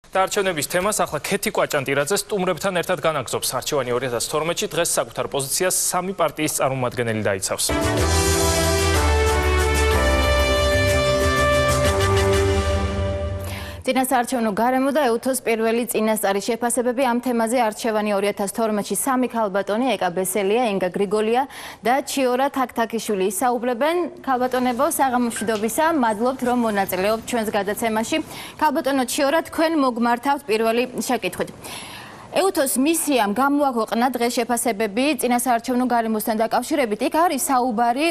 არჩევნების თემას ახლა ქეთი კვაჭანტირაძე სტუმრებთან ერთად განაგზობს. არჩევანი 2012-ში დღეს საკუთარ პოზიციას სამი პარტიის წარმომადგენელი დაიცავს. წინასაარჩევნო გარემო და EUTHOS პირველი წინასწარი შეფასებები ამ თემაზე არჩევანი 2012-ში სამი ქალბატონი ეკა ბესელია, ინგა გრიგოლია და ჩიორა თაქთაქიშვილი ისაუბრებენ. ქალბატონებო, საღამომშვიდობისა, მადლობთ რომ მონაწილეობთ ჩვენს გადაცემაში. ქალბატონო ჩიორა, თქვენ მოგმართავთ პირველი შეკითხვით. EUTHOS მისიამ გამოაქვეყნა დღეს შეფასებები წინასაარჩევნო გარემოსთან დაკავშირებით. იქ არის საუბარი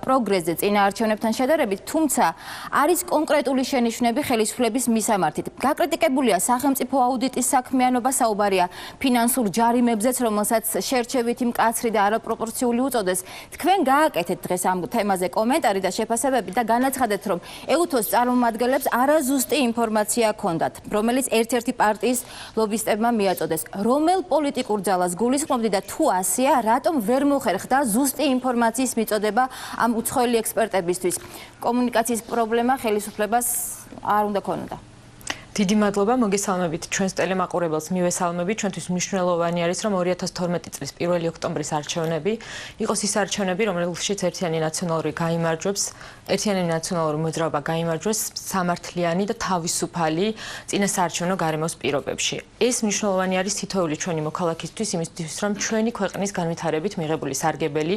პროგრესზე წინაარჩევნებთან შედარებით, თუმცა არის კონკრეტული შენიშვნები ხელისუფლების მისამართით. გაკრიტიკებულია სახელმწიფო აუდიტის საქმიანობა, საუბარია ფინანსურ ჯარიმებზეც, რომელსაც შერჩევითი მკაცრი და არაპროპორციული უწოდეს. თქვენ გააკეთეთ დღეს ამ თემაზე კომენტარი და შეფასებები და განაცხადეთ, რომ EUTHOS წარმომადგენლებს არაზუსტი ინფორმაცია ჰქონდათ, რომელიც ერთ-ერთი პარტიის ლობისტებმა მიაწოდეს. რომელ პოლიტიკურ ძალას გულისხმობდი და თუ ასეა, რატომ ვერ მოხერხდა ზუსტი ინფორმაციის მიწოდება ამ უცხოელი ექსპერტებისთვის? კომუნიკაციის პრობლემა ხელისუფლებას არ უნდა ქონოდა. დიდი მადლობა, მოგესალმებით ჩვენს ტელემაყურებელს, მივესალმებით. ჩვენთვის მნიშვნელოვანი არის, რომ 2012 წლის 1 ოქტომბრის არჩევნები იყოს ის არჩევნები, რომელშიც ერთიანი ნაციონალური მოძრაობა გაიმარჯვებს სამართლიანი და თავისუფალი წინასაარჩევნო გარემოს პირობებში. ეს მნიშვნელოვანი არის თითოეული ჩვენი მოქალაქისთვის, იმისთვის, რომ ჩვენი ქვეყნის განვითარებით მიღებული სარგებელი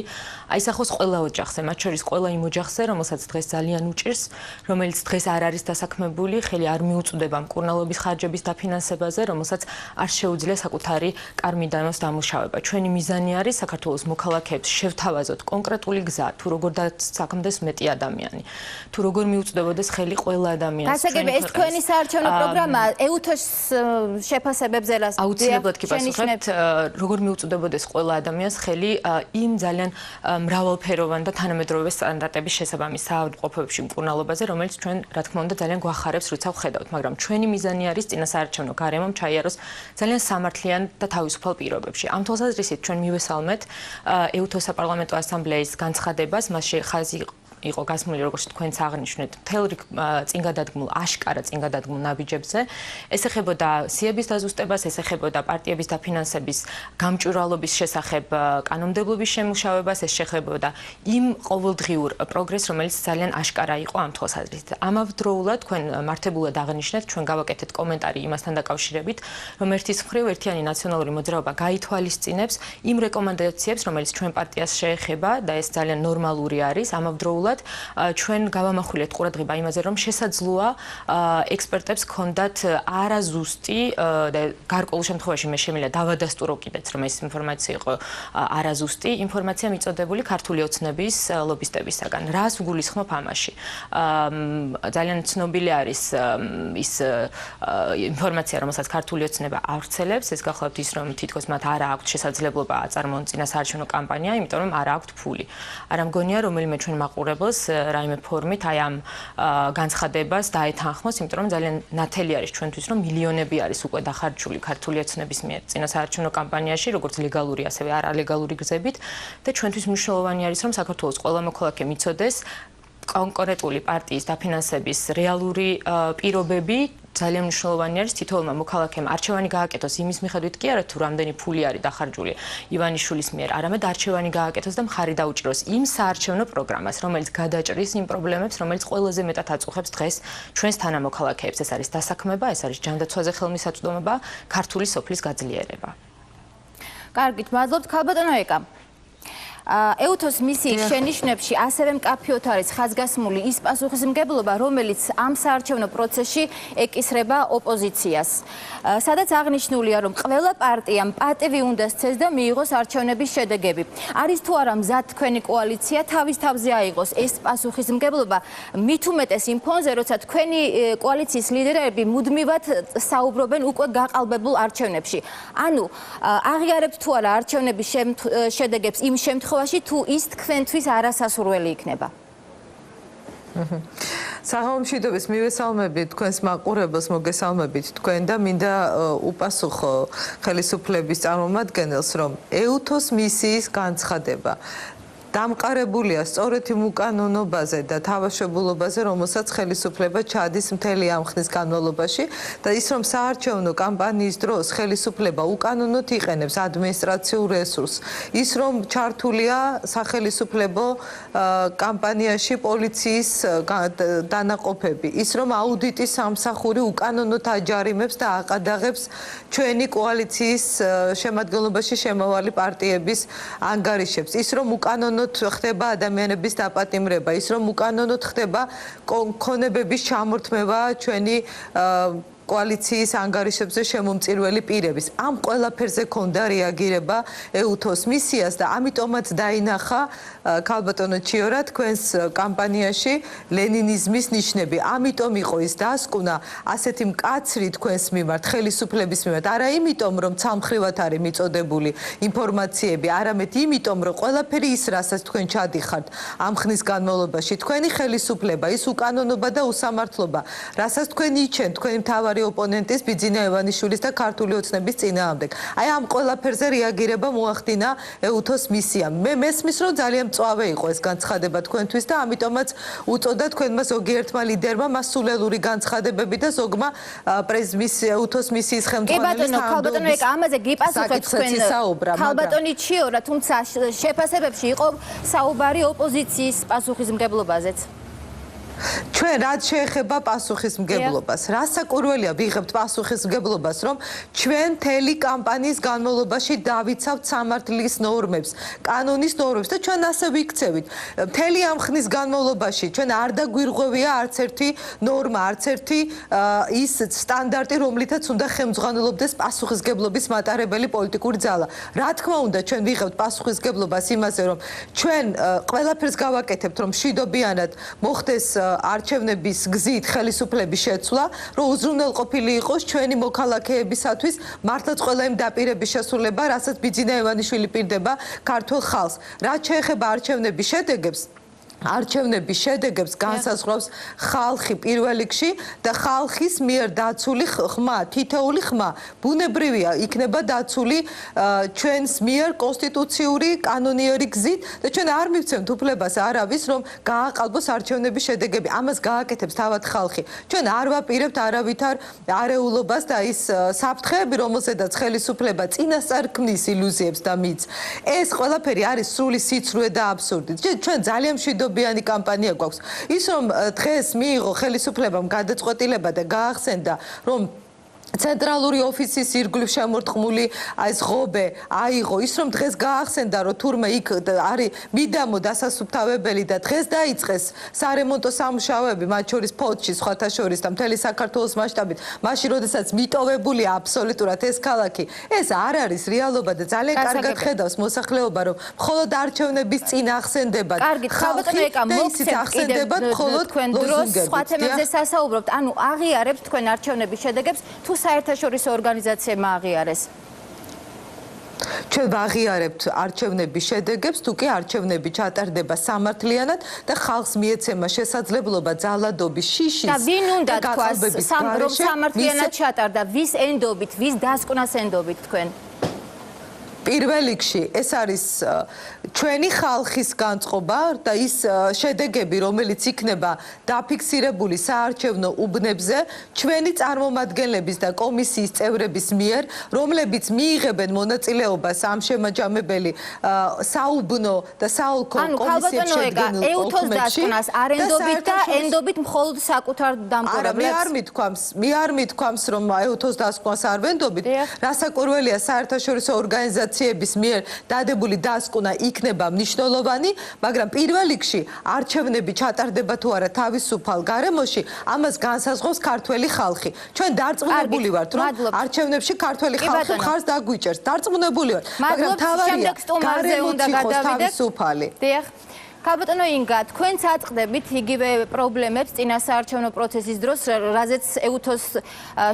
აისახოს ყველა ოჯახზე, მათ შორის ყველა იმ ოჯახზე, რომელსაც დღეს ძალიან უჭირს, რომელიც დღეს არ არის დასაქმებული, ხელი არ მიუწვდება მკურნალობის ხარჯების დაფინანსებაზე, რომელსაც არ შეუძლია საკუთარი კარ-მიდამოს დამუშავება. ჩვენი მიზანი არის საქართველოს მოქალაქეებს შევთავაზოთ კონკრეტული გზა, თუ როგორ დასაქმდეს მეტი ადამიანი, თუ როგორ მიუწვდებოდეს ხელი ყველა ადამიანს. გასაგები, ეს თქვენი საარჩევნო პროგრამა EUTHOS შეფასებებზე რას აუცილებლად კი პასუხებთ, როგორ მიუწვდებოდეს ყველა ადამიანს ხელი იმ ძალიან მრავალფეროვან და თანამედროვე სტანდარტების შესაბამის საავადმყოფოებში მკურნალობაზე, რომელიც ჩვენ, რა თქმა უნდა, ძალიან გვახარებს, როცა ვხედავთ, მაგრამ ჩვენი მიზანი არის წინასაარჩევნო გარემომ ჩაიაროს ძალიან სამართლიან და თავისუფალ პირობებში. ამ თვალსაზრისით ჩვენ მივესალმეთ EUTHOS საპარლამენტო ასამბლეის განცხადებას, მასში ხაზი იყო გასმული, როგორც თქვენც აღნიშნეთ, მთელ რიგ აშკარა წინგადადგმულ ნაბიჯებზე. ეს ეხებოდა სიების დაზუსტებას, ეს ეხებოდა პარტიების დაფინანსების გამჭვირვალობის შესახებ კანონმდებლობის შემუშავებას, ეს შეხებოდა იმ ყოველდღიურ პროგრესს, რომელიც ძალიან აშკარა იყო ამ თვალსაზრისით. ამავდროულად თქვენ მართებულად აღნიშნეთ, ჩვენ გავაკეთეთ კომენტარი იმასთან დაკავშირებით, რომ ერთის მხრივ ერთიანი ნაციონალური მოძრაობა გაითვალისწინებს იმ რეკომენდაციებს, რომელიც ჩვენ პარტიას შეეხება და ეს ძალიან ნორმალური არის. ამავდროულად ჩვენ გავამახვილეთ ყურადღება იმაზე, რომ შესაძლოა ექსპერტებს ჰქონდათ არაზუსტი და გარკვეულ შემთხვევაში მე შემიძლია დავადასტურო კიდეც, რომ ეს ინფორმაცია იყო არაზუსტი ინფორმაცია მიწოდებული ქართული ოცნების ლობისტებისაგან. რას ვგულისხმობ ამაში? ძალიან ცნობილი არის ის ინფორმაცია, რომელსაც ქართული ოცნება ავრცელებს, ეს გახლავთ ის, რომ თითქოს მათ არ აქვთ შესაძლებლობა აწარმოონ წინასაარჩევნო კამპანია, იმიტომ რომ არ აქვთ ფული. არ ამგონია რომელიმე ჩვენ მაყურებელს რაიმე ფორმით აი ამ განცხადებას დაეთანხმოს, იმიტომ რომ ძალიან ნათელი არის ჩვენთვის, რომ მილიონები არის უკვე დახარჯული ქართული ოცნების მიერ წინასაარჩევნო კამპანიაში, როგორც ლეგალური, ასევე არალეგალური გზებით და ჩვენთვის მნიშვნელოვანი არის, რომ საქართველოს ყველა მოქალაქე მიცოდეს კონკრეტული პარტიის დაფინანსების რეალური პირობები. ძალიან მნიშვნელოვანი არის თითოეულმა მოქალაქემ არჩევანი გააკეთოს იმის მიხედვით კი არა თუ რამდენი ფული არის დახარჯული ივანიშვილის მიერ, არამედ არჩევანი გააკეთოს და მხარი დაუჭიროს იმ საარჩევნო პროგრამას, რომელიც გადაჭრის იმ პრობლემებს, რომელიც ყველაზე მეტად აწუხებს დღეს ჩვენს თანამოქალაქეებს. ეს არის დასაქმება, ეს არის ჯანდაცვაზე ხელმისაწვდომობა, ქართული სოფლის გაძლიერება. კარგით, მადლობთ ქალბატონო ეკა. EUTHOS მისიის შენიშვნებში ასევე მკაფიოდ არის ხაზგასმული ის პასუხისმგებლობა, რომელიც ამ საარჩევნო პროცესში ეკისრება ოპოზიციას. სადაც აღნიშნულია, რომ ყველა პარტიამ პატივი უნდა სცეს და მიიღოს არჩევნების შედეგები. არის თუ არა მზად თქვენი კოალიცია თავის თავზე აიღოს ეს პასუხისმგებლობა, მით უმეტეს იმ ფონზე, როცა თქვენი კოალიციის ლიდერები მუდმივად საუბრობენ უკვე გაყალბებულ არჩევნებში. ანუ აღიარებთ თუ არა არჩევნების შედეგებს იმ შემთხვევაში, თუ ის თქვენთვის არასასურველი იქნება. საღამომშვიდობის მივესალმებით თქვენს მაყურებელს, მოგესალმებით თქვენ და მინდა უპასუხო ხელისუფლების წარმომადგენელს, რომ EUTHOS მისიის განცხადება დამყარებულია სწორედ იმ უკანონობაზე და თავშებულობაზე, რომელსაც ხელისუფლება ჩადის მთელი ამ ხნის განმავლობაში და ის რომ საარჩევნო კამპანიის დროს ხელისუფლება უკანონოდ იყენებს ადმინისტრაციულ რესურსს, ის რომ ჩართულია სახელისუფლებო კამპანიაში პოლიციის დანაყოფები, ის რომ აუდიტის სამსახური უკანონოდ აჯარიმებს და აყადაღებს ჩვენი კოალიციის შემადგენლობაში შემავალი პარტიების ანგარიშებს, ის რომ უკანონოდ ხდება ადამიანების დაპატიმრება, ის რომ უკანონოდ ხდება ქონებების ჩამორთმევა ჩვენი კოალიციის ანგარიშებზე შემომწირველი პირების. ამ ყველაფერზე ქონდა რეაგირება ეუთოს მისიას და ამიტომაც დაინახა ქალბატონო ჩიორა თქვენს კამპანიაში ლენინიზმის ნიშნები. ამიტომ იყო ის დასკვნა ასეთი მკაცრი თქვენს მიმართ, ხელისუფლების მიმართ. არა იმიტომ, რომ ცალმხრივად არის მიწოდებული ინფორმაციები, არამედ იმიტომ, რომ ყველაფერი ის, რასაც თქვენ ჩადიხართ ამ ხნის განმავლობაში, თქვენი ხელისუფლება, ის უკანონობა და უსამართლობა, რასაც თქვენ იჩენთ, თქვენი მთავარი ოპონენტის ბიძინა ევანიშვილის და ქართული ოცნების წინააღმდეგ. აი ამ ყველაფერზე რეაგირება მოახდინა ეუთოს მისიამ. მე მესმის რომ ძალიან მწვავე იყო ეს განცხადება თქვენთვის და ამიტომაც უწოდა თქვენმა ზოგიერთმა ლიდერმა მასულელური განცხადებები და ზოგმა ეუთოს მისიის ხელმძღვანელის ქალბატონო ეკა ამაზე გიპასუხეთ თქვენ ქალბატონი ჩიორა, თუმცა შეფასებებში იყო საუბარი ოპოზიციის პასუხისმგებლობაზეც. ჩვენ რაც შეეხება პასუხისმგებლობას, რასაკურველია ვიღებთ პასუხისმგებლობას, რომ ჩვენ მთელი კამპანიის განმავლობაში დავიცავთ სამართლის ნორმებს, კანონის ნორმებს და ჩვენ ასე ვიქცევით. მთელი ამ ხნის განმავლობაში ჩვენ არ დაგვირღვევია არც ერთი ნორმა, არც ერთი ის სტანდარტი, რომლითაც უნდა ხელმძღვანელობდეს პასუხისმგებლობის მატარებელი პოლიტიკური ძალა. რა თქმა უნდა, ჩვენ ვიღებთ პასუხისმგებლობას იმაზე, რომ ჩვენ ყველაფერს გავაკეთებთ, რომ მშვიდობიანად მოხდეს არჩევნების გზით ხელისუფლების შეცვლა, რომ უზრუნველყოფილი იყოს ჩვენი მოქალაქეებისათვის მართლაც ყველა იმ დაპირების შესრულება, რასაც ბიძინა ევანიშვილი პირდება ქართულ ხალხს. რაც შეეხება არჩევნების შედეგებს, არჩევნების შედეგებს განსაზღვრავს ხალხი პირველ რიგში და ხალხის მიერ დაცული ხმა, თითოეული ხმა ბუნებრივია იქნება დაცული ჩვენს მიერ კონსტიტუციური კანონიერი გზით და ჩვენ არ მივცემთ უფლებას არავის რომ გააყალბოს არჩევნების შედეგები. ამას გააკეთებს თავად ხალხი. ჩვენ არ ვაპირებთ არავითარ არეულობას და ის საფრთხეები, რომელზედაც ხელისუფლება წინასწარ ქმნის ილუზიებს და მითს. ეს ყველაფერი არის სრული სიცრუე და აბსურდი. ჩვენ ძალიან მშვიდობიანი კამპანია გვაქვს. ის რომ დღეს მიიღო ხელისუფლებამ გადაწყვეტილება და გაახსენდა რომ ცენტრალური ოფისის ირგვლივ შემორტყმული ეს ღობე აიღო, ის რომ დღეს გაახსენდა რომ თურმე იქ არის მიდამო დასასუფთავებელი და დღეს დაიწყეს სარემონტო სამუშაოები, მათ შორის ფოთში, სხვათა შორის და მთელი საქართველოს მასშტაბით, მაშინ როდესაც მიტოვებულია აბსოლუტურად ეს ქალაქი, ეს არ არის რეალობა და ძალიან კარგად ხედავს მოსახლეობა, რომ მხოლოდ არჩევნების წინ ახსენდება ხალხი და ისიც ახსენდება მხოლოდ ლოზუნგებით. სხვა თემებზე სასაუბრობთ, ანუ აღიარებთ თქვენ არჩევნების შედეგებს თუ საერთაშორისო ორგანიზაციებმა აღიარეს? ჩვენ ვაღიარებთ არჩევნების შედეგებს, თუ კი არჩევნები ჩატარდება სამართლიანად და ხალხს მიეცემა შესაძლებლობა ძალადობის შიშის და ვინ უნდა თქვას რომ სამართლიანად ჩატარდა, ვის ენდობით, ვის დასკვნას ენდობით თქვენ? პირველ რიგში ეს არის ჩვენი ხალხის განწყობა და ის შედეგები, რომელიც იქნება დაფიქსირებული საარჩევნო უბნებზე ჩვენი წარმომადგენლების და კომისიის წევრების მიერ, რომლებიც მიიღებენ მონაწილეობას ამ შემაჯამებელი საუბნო და საოლქო კომისიებს შედგენილ ეუთოს დასკვნას არ ენდობით და ენდობით მხოლოდ საკუთარ დამკვირვებლებს? მე არ მithქვამს, რომ ეუთოს დასკვნას არ ვენდობით, რასაკურველია საერთაშორისო ორგანიზაციების მიერ დადებული დასკვნა იქნება მნიშვნელოვანი, მაგრამ პირველ რიგში არჩევნები ჩატარდება თუ არა თავისუფალ გარემოში, ამას განსაზღვრავს ქართველი ხალხი. ჩვენ დარწმუნებული ვართ, რომ არჩევნებში ქართველი ხალხი მხარს დაგვიჭერს. დარწმუნებული ვართ, მაგრამ თავარია გარემოც იყოს თავისუფალი. ქალბატონო ინგა, თქვენც აწყდებით იგივე პრობლემებს წინასაარჩევნო პროცესის დროს, რაზეც ეუთოს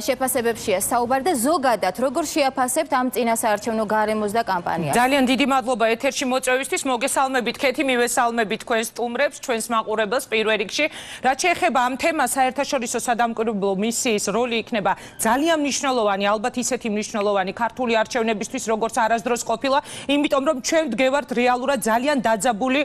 შეფასებებშია საუბარი და ზოგადად როგორ შეაფასებთ ამ წინასაარჩევნო გარემოს და კამპანიას? ძალიან დიდი მადლობა ეთერში მოწვევისთვის. მოგესალმებით, ქეთი, მივესალმებით თქვენს სტუმრებს, ჩვენს მაყურებელს პირველ რიგში. რაც შეეხება ამ თემას, საერთაშორისო სადამკვირვებლო მისიის როლი იქნება ძალიან მნიშვნელოვანი, ალბათ ისეთი მნიშვნელოვანი ქართული არჩევნებისთვის, როგორც არასდროს ყოფილა, იმიტომ რომ ჩვენ ვდგევართ რეალურად ძალიან დაძაბული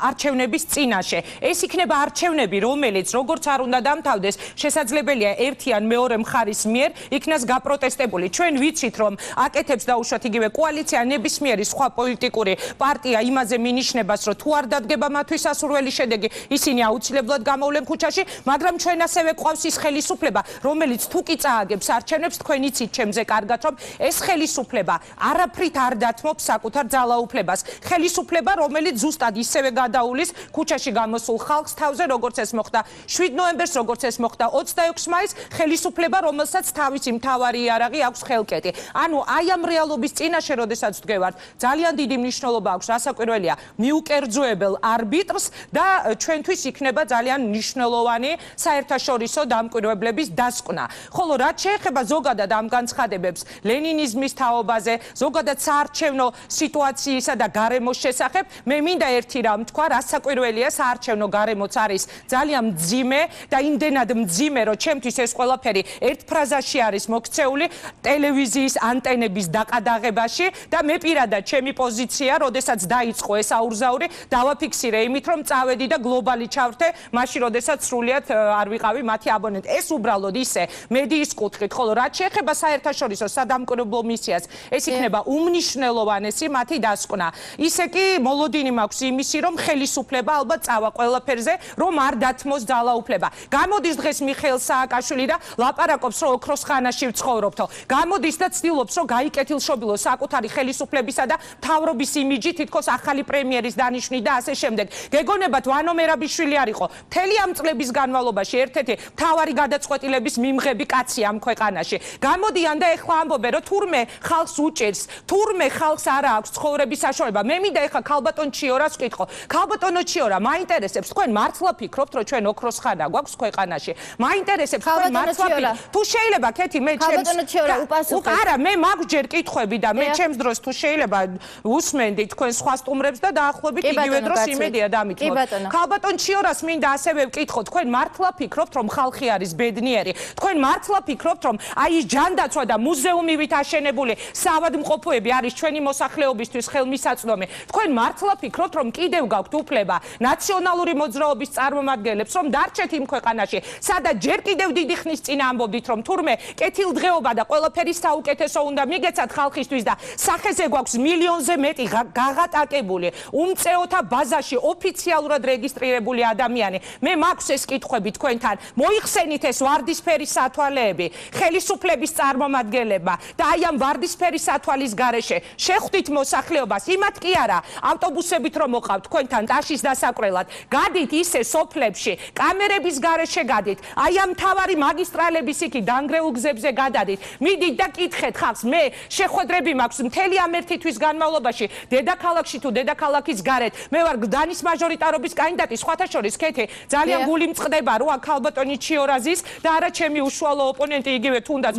არჩევნების წინაშე. ეს იქნება არჩევნები, რომელიც როგორც არ უნდა დამთავრდეს, შესაძლებელია ერთი ან მეორე მხარის მიერ იქნას გაპროტესტებული. ჩვენ ვიცით, რომ აკეთებს დაუშვათ იგივე კოალიცია ნებისმიერი სხვა პოლიტიკური პარტია იმაზე მინიშნებას, რომ თუ არ დადგება მათთვის სასურველი შედეგი, ისინი აუცილებლად გამოვლენ ქუჩაში, მაგრამ ჩვენ ასევე გვყავს ის ხელისუფლება, რომელიც თუ კი წააგებს არჩევნებს, თქვენ იცით ჩემზე კარგად, რომ ეს ხელისუფლება არაფრით არ დათმობს საკუთარ ძალაუფლებას. ხელისუფლება, რომელიც ზუსტად ისევე გადაულის ქუჩაში გამოსულ ხალხს თავზე, როგორც ეს მოხდა 7 ნოემბერს, როგორც ეს მოხდა 26 მაისს, ხელისუფლება, რომელსაც თავისი მთავარი იარაღი აქვს ხელკეტი. ანუ აი ამ რეალობის წინაშე, როდესაც ვდგევართ, ძალიან დიდი მნიშვნელობა აქვს, რასაკვირველია, მიუკერძოებელ არბიტრს და ჩვენთვის იქნება ძალიან მნიშვნელოვანი საერთაშორისო დამკვირვებლების დასკვნა. ხოლო რაც შეეხება ზოგადად ამ განცხადებებს ლენინიზმის თაობაზე, ზოგადად საარჩევნო სიტუაციისა და გარემოს შესახებ, მე მინდა ერთი რამ თქვა, რასაკვირველია, საარჩევნო გარემოც არის ძალიან მძიმე და იმდენად მძიმე, რომ ჩემთვის ეს ყველაფერი ერთ ფრაზაში არის მოქცეული ტელევიზიის ანტენების დაყადაღებაში და მე პირადად ჩემი პოზიცია, როდესაც დაიწყო ეს აურზაური, დავაფიქსირე იმით, რომ წავედი და გლობალი ჩავრთე, მაშინ როდესაც სრულიად არ ვიყავი მათი აბონენტი. ეს უბრალოდ ისე მედიის კუთხით, ხოლო რაც შეეხება საერთაშორისო სადამკვირვებლო მისიას, ეს იქნება უმნიშვნელოვანესი მათი დასკვნა. ისე კი მოლოდინი მაქვს იმისი, რომ ხელისუფლება ალბათ წავა ყველაფერზე, რომ არ დათმოს ძალაუფლება. გამოდის დღეს მიხეილ სააკაშვილი და ლაპარაკობს, რომ ოქროს ხანაში ვცხოვრობთო. გამოდის და ცდილობს, რომ გაიკეთილშობილოს საკუთარი ხელისუფლებისა და მთავრობის იმიჯი, თითქოს ახალი პრემიერის დანიშვნით და ასე შემდეგ. გეგონებათ ვანო მერაბიშვილი არ იყო. მთელი ამ წლების განმავლობაში ერთ-ერთი მთავარი გადაწყვეტილების მიმღები კაცი ამ ქვეყანაში. გამოდიან და ეხლა ამბობენ, რომ თურმე ხალხს უჭერს, თურმე ხალხს არა აქვს ცხოვრების საშუალება. მე მინდა ეხლა ქალბატონ ჩიორას ვკითხო. ქალბატონო ჩიორა, მაინტერესებს, თქვენ მართლა ფიქრობთ, რომ ჩვენ ოქროს ხანა გვაქვს ქვეყანაში? მაინტერესებს, თქვენ მართლა ფიქრობთ? თუ შეიძლება, ქეთი, მე ჩემს ქალბატონო ჩიორა, უპასუხეთ. არა, მე მაქვს ჯერ კითხვები და მე ჩემს დროს თუ შეიძლება უსმენდი თქვენ სხვა სტუმრებს და დაახლოებით იგივე დროს იმედია დამითმოთ. ქალბატონ ჩიორას მინდა ასევე ვკითხო, თქვენ მართლა ფიქრობთ, რომ ხალხი არის ბედნიერი? თქვენ მართლა ფიქრობთ, რომ აი ეს ჯანდაცვა და მუზეუმივით აშენებული საავადმყოფოები არის ჩვენი მოსახლეობისთვის ხელმისაწვდომი? თქვენ მართლა ფიქრობთ, რომ კიდევ გაქვთ უფლება ნაციონალური მოძრაობის წარმომადგენლებს, რომ დარჩეთ იმ ქვეყანაში, სადაც ჯერ კიდევ დიდი ხნის წინ ამბობდით, რომ თურმე კეთილდღეობა და ყველაფერი საუკეთესო უნდა მიგეცათ ხალხისთვის და სახეზე გვაქვს მილიონზე მეტი გაღატაკებული უმწეოთა ბაზაში ოფიციალურად რეგისტრირებული ადამიანი. მე მაქვს ეს კითხვები თქვენთან. მოიხსენით ეს ვარდისფერი სათვალეები, ხელისუფლების წარმომადგენლებმა და აი ამ ვარდისფერი სათვალის გარეშე შეხვდით მოსახლეობას, იმათ კი არა, ავტობუსებით რომ მოყავთ თქვენთან ტაშის დასაკვრელად, გადით ისე სოფლებში, კამერების გარეშე გადით, აი ამ მთავარი მაგისტრალების იქი დანგრეულ გზებზე გადადით. მიდით და კითხეთ ხალხს, მე შეხვედრები მაქვს მთელი ამ ერთი თვის განმავლობაში, დედაქალაქში თუ დედაქალაქის გარეთ, მე ვარ გდანის მაჟორიტარობის კანდიდატი, სხვათა შორის ქეთი, ძალიან გული მწყდება, რომ ქალბატონი ჩიორაზის და არა ჩემი უშუალო ოპონენტი იგივე თუნდაც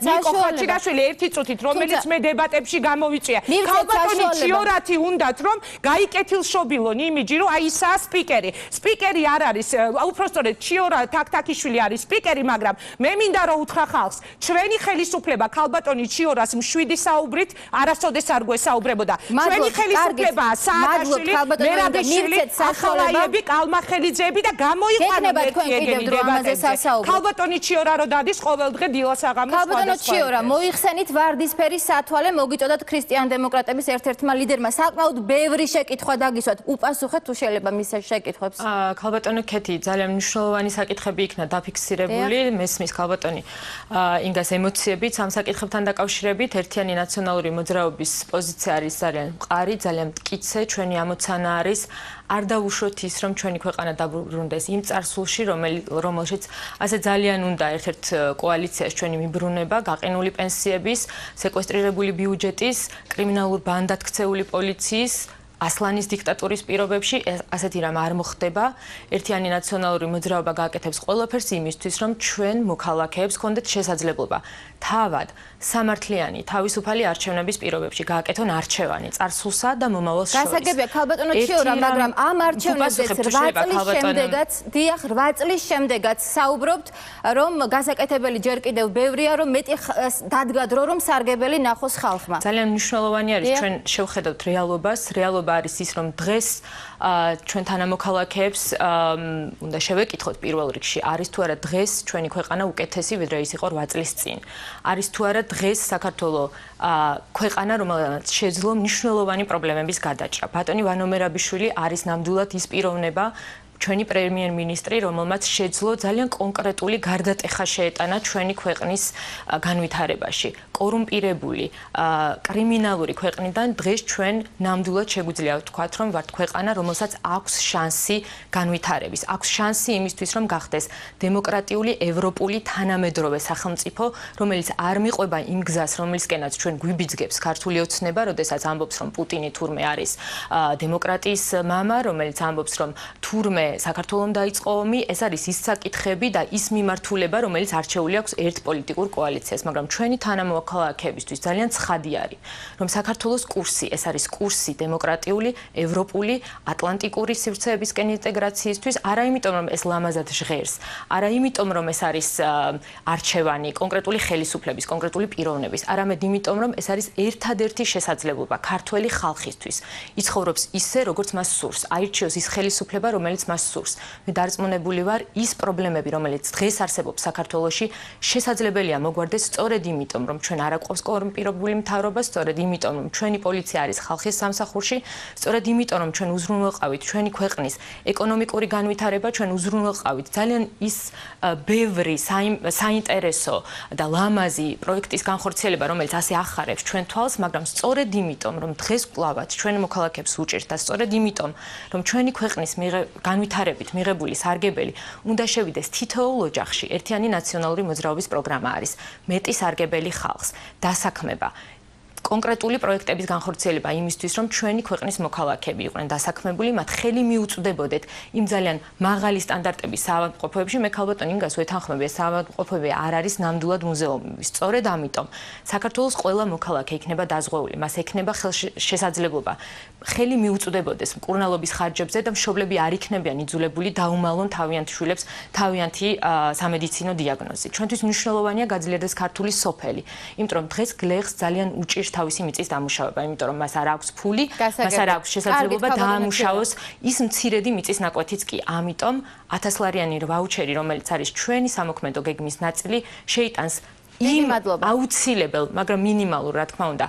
ნიკო ხაჩიკაშვილი ერთი წუთით, რომელიც მე დებატებში გამოვიწვია. ქალბატონი ჩიორათი უნდათ, რომ გაიკეთილშობილონ იმიჯი, რომ აი ისაა სპიკერი. სპიკერი არ არის, უпростоრედ ჩიორა თაქთაქიშვილი არის სპიკერი, მაგრამ მე მინდა რომ უთხრა ხალხს, ჩვენი ხელისუფლება ქალბატონი ჩიორას მშვიდი საუბრით არასოდეს არ გვესაუბრებოდა. ჩვენი ხელისუფლებაა სააკაშვილი, მერაბიშვილი, ახალაიები, კალმახელიძეები და გამოიყვანა ერთი ეგენი დებატებზე. ქალბატონი ჩიორა რო დადის ყოველდღე დილას აღამოს სხვადასხვა. ქალბატონო ჩიორა, მოიხსენით ვარდისფერი სათვალე, მოგიწოდათ ქრისტიან-დემოკრატების ერთ-ერთმა ლიდერმა საკმაოდ ბევრი შეკითხვა დაგისვათ. უპასუხეთ თუ შეიძლება მის შეკითხვებს. ქალბატონო ქეთი, ძალიან მნიშვნელოვანი საკითხები იქნა დაფიქსირებული. მესმის ქალბატონი ინგას ემოციებით ამ საკითხებთან დაკავშირებით. ერთიანი ნაციონალური მოძრაობის პოზიცია არის ძალიან მყარი, ძალიან მტკიცე, ჩვენი ამოცანა არის არ დავუშვოთ ის, რომ ჩვენი ქვეყანა დაბრუნდეს იმ წარსულში, რომელშიც ასე ძალიან უნდა ერთ-ერთ კოალიციაში ჩვენი მიბრუნება, გაყინული პენსიების, სეკვესტრირებული ბიუჯეტის, კრიმინალურ ბანდად ქცეული პოლიციის ასლანის დიქტატურის პირობებში ასეთი რამ არ მოხდება. ერთიანი ნაციონალური მოძრაობა გააკეთებს ყველაფერს იმისთვის, რომ ჩვენ მოქალაქეებს გქონდეთ შესაძლებლობა თავად სამართლიანი თავისუფალი არჩევნების პირობებში გააკეთონ არჩევანი წარსულსა და მომავალს შორის. გასაგებია ქალბატონო ჩიორა, მაგრამ ამ არჩევნებზე 8 წლის შემდეგაც საუბრობთ, რომ გასაკეთებელი ჯერ კიდევ ბევრია, რომ მეტი დადგა დრო, რომ სარგებელი ნახოს ხალხმა. ძალიან მნიშვნელოვანი არის ჩვენ შევხედოთ რეალობას. რეალობა არის ის, რომ დღეს ჩვენ თანამოქალაქეებს უნდა შევეკითხოთ პირველ რიგში, არის თუ არა დღეს ჩვენი ქვეყანა უკეთესი, ვიდრე ის იყო 8 წლის წინ. არის თუ არა დღეს საქართველოს ქვეყანა, რომელსაც შეძლო მნიშვნელოვანი პრობლემების გადაჭრა. ბატონი ვანო მერაბიშვილი არის ნამდვილად ის პიროვნება, ჩვენი პრემიერ-მინისტრი, რომელმაც შეძლო ძალიან კონკრეტული გარდატეხა შეეტანა ჩვენი ქვეყნის განვითარებაში. კორუმპირებული, კრიმინალური ქვეყნიდან დღეს ჩვენ ნამდვილად შეგვიძლია ვთქვათ, რომ ვართ ქვეყანა, რომელსაც აქვს შანსი განვითარების. აქვს შანსი იმისთვის, რომ გახდეს დემოკრატიული, ევროპული, თანამედროვე სახელმწიფო, რომელიც არ მიყვება იმ გზას, რომლისკენაც ჩვენ გვიბიძგებს ქართული ოცნება, როდესაც ამბობს, რომ პუტინი თურმე არის დემოკრატიის მამა, რომელიც ამბობს, რომ თურმე საქართველოს დაიწყო ომი, ეს არის ის საკითხები და ის მიმართულება, რომელიც არჩეული აქვს ერთ პოლიტიკურ კოალიციას, მაგრამ ჩვენი თანამოქალაქეებისთვის ძალიან ცხადი არის, რომ საქართველოს კურსი, ეს არის კურსი დემოკრატიული, ევროპული, ატლანტიკური სივრცეებისკენ ინტეგრაციისთვის, არა იმიტომ, რომ ეს ლამაზად ჟღერს, არა იმიტომ, რომ ეს არის არჩევანი კონკრეტული ხელისუფლების, კონკრეტული პიროვნების, არამედ იმიტომ, რომ ეს არის ერთადერთი შესაძლებლობა ქართველი ხალხისთვის. იცხოვრობს ისე, როგორც მას სურს, აირჩიოს ის ხელისუფლება, რომელიც მას სურს. მე დარწმუნებული ვარ, ის პრობლემები, რომელიც დღეს არსებობს საქართველოში, შესაძლებელია მოგვარდეს სწორედ იმიტომ, რომ ჩვენ არ აყვავს კორუმპირებული მთავრობა, სწორედ იმიტომ, რომ ჩვენი პოლიცია არის ხალხის სამსახურში, სწორედ იმიტომ, რომ ჩვენ უზრუნველყავით ჩვენი ქვეყნის ეკონომიკური განვითარება, ჩვენ უზრუნველყავით ძალიან ის ბევრი საინტერესო და ლამაზი პროექტის განხორციელება, რომელიც ასე ახარებს ჩვენ თვალს, მაგრამ სწორედ იმიტომ, რომ დღეს კვლავაც ჩვენ მოქალაქეებს უჭირთ და სწორედ იმიტომ, რომ ჩვენი ქვეყნის განვითარებით მიღებული სარგებელი უნდა შევიდეს თითოეულ ოჯახში. ერთიანი ნაციონალური მოძრაობის პროგრამა არის მეტი სარგებელი ხალხს, დასაქმება, კონკრეტული პროექტების განხორციელება იმისთვის, რომ ჩვენი ქვეყნის მოქალაქეები იყვნენ დასაქმებული, მათ ხელი მიუწვდებოდეთ იმ ძალიან მაღალი სტანდარტების საავადმყოფოებში. მე ქალბატონ ინგას ვეთანხმები, ეს საავადმყოფოები არ არის ნამდვილად მუზეუმი. სწორედ ამიტომ საქართველოს ყველა მოქალაქე იქნება დაზღვეული, მას ექნება შესაძლებლობა ხელი მიუწვდებოდეს მკურნალობის ხარჯებზე და მშობლები არ იქნებიან იძულებული დაუმალონ თავიანთ შვილებს თავიანთი სამედიცინო დიაგნოზი. ჩვენთვის მნიშვნელოვანია გაძლიერდეს ქართული სოფელი, იმიტომ რომ დღეს გლეხს ძალიან უჭირს თავისი მიწის დამუშავება, იმიტომ რომ მას არ აქვს ფული, მას არ აქვს შესაძლებლობა დაამუშავოს ის მცირედი მიწის ნაკვეთიც კი. ამიტომ 1000 ლარიანი ვაუჩერი, რომელიც არის ჩვენი სამოქმედო გეგმის ნაწილი, შეიტანს იმ აუცილებელ, მაგრამ მინიმალურ, რა თქმა უნდა,